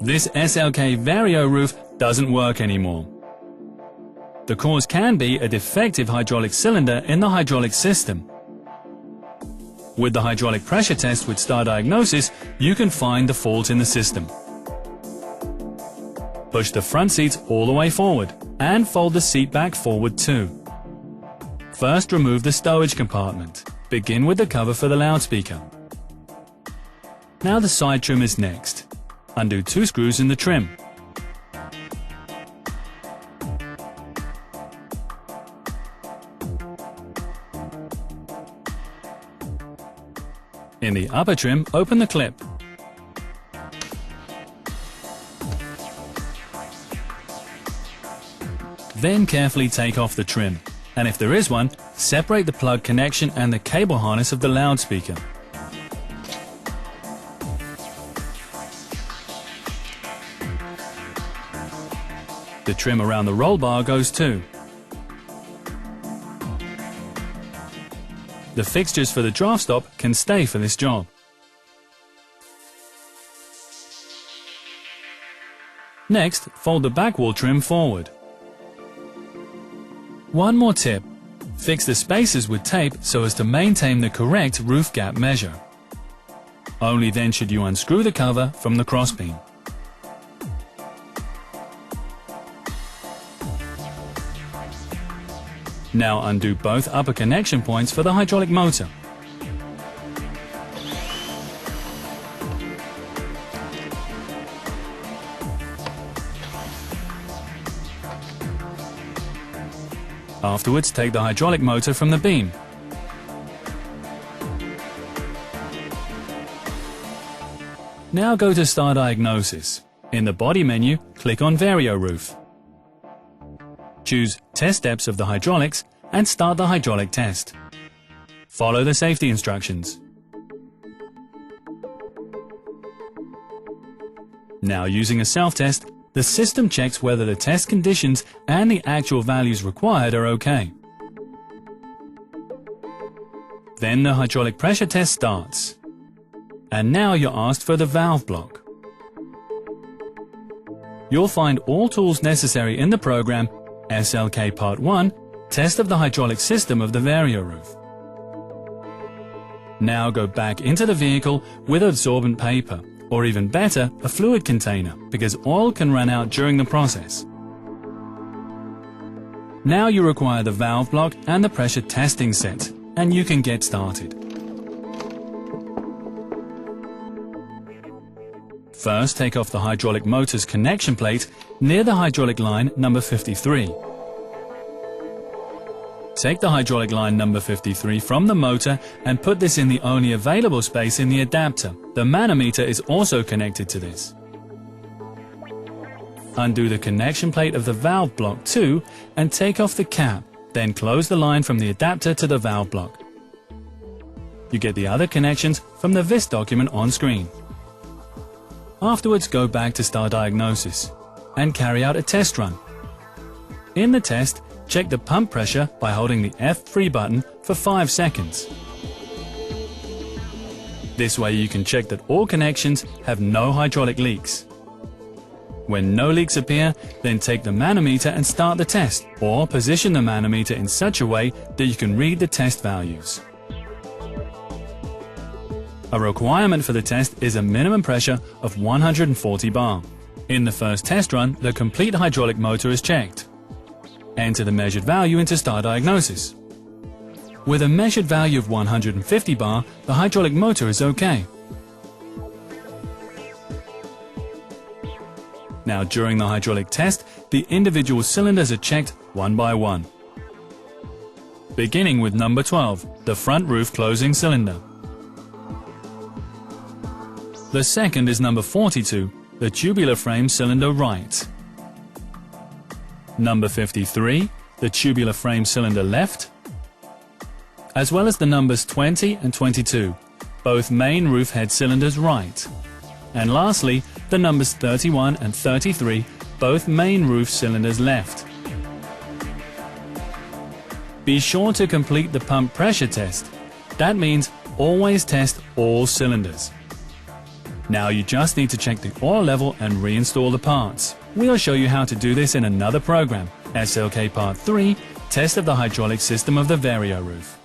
this SLK Vario roof doesn't work anymore. The cause can be a defective hydraulic cylinder in the hydraulic system. With the hydraulic pressure test with Star Diagnosis, you can find the fault in the system. Push the front seats all the way forward and fold the seat back forward too. First, remove the stowage compartment. Begin with the cover for the loudspeaker. Now the side trim is next. Undo 2 screws in the trim. In the upper trim, open the clip. Then carefully take off the trim, and if there is one, separate the plug connection and the cable harness of the loudspeaker. The trim around the roll bar goes too. The fixtures for the draft stop can stay for this job. Next, fold the back wall trim forward. One more tip. Fix the spacers with tape so as to maintain the correct roof gap measure. Only then should you unscrew the cover from the crossbeam. Now undo both upper connection points for the hydraulic motor. Afterwards, take the hydraulic motor from the beam. Now go to Star Diagnosis. In the body menu, click on Vario Roof. Choose Test Depths of the hydraulics and start the hydraulic test. Follow the safety instructions. Now, using a self-test, the system checks whether the test conditions and the actual values required are okay. Then the hydraulic pressure test starts. And now you're asked for the valve block. You'll find all tools necessary in the program SLK Part 1, Test of the Hydraulic System of the Vario Roof. Now go back into the vehicle with absorbent paper, or even better, a fluid container, because oil can run out during the process. Now you require the valve block and the pressure testing set, and you can get started. First, take off the hydraulic motor's connection plate near the hydraulic line number 53. Take the hydraulic line number 53 from the motor and put this in the only available space in the adapter. The manometer is also connected to this. Undo the connection plate of the valve block too and take off the cap, then close the line from the adapter to the valve block. You get the other connections from the VIS document on screen. Afterwards, go back to Star Diagnosis and carry out a test run. In the test, check the pump pressure by holding the F3 button for 5 seconds. This way you can check that all connections have no hydraulic leaks. When no leaks appear, then take the manometer and start the test, or position the manometer in such a way that you can read the test values. A requirement for the test is a minimum pressure of 140 bar. In the first test run, the complete hydraulic motor is checked. Enter the measured value into Star Diagnosis. With a measured value of 150 bar, the hydraulic motor is okay. Now, during the hydraulic test, the individual cylinders are checked one by one. Beginning with number 12, the front roof closing cylinder. The second is number 42, the tubular frame cylinder right. Number 53, the tubular frame cylinder left, as well as the numbers 20 and 22, both main roof head cylinders right. And lastly, the numbers 31 and 33, both main roof cylinders left. Be sure to complete the pump pressure test. That means always test all cylinders. Now you just need to check the oil level and reinstall the parts. We'll show you how to do this in another program, SLK Part 3, Test of the Hydraulic System of the Vario Roof.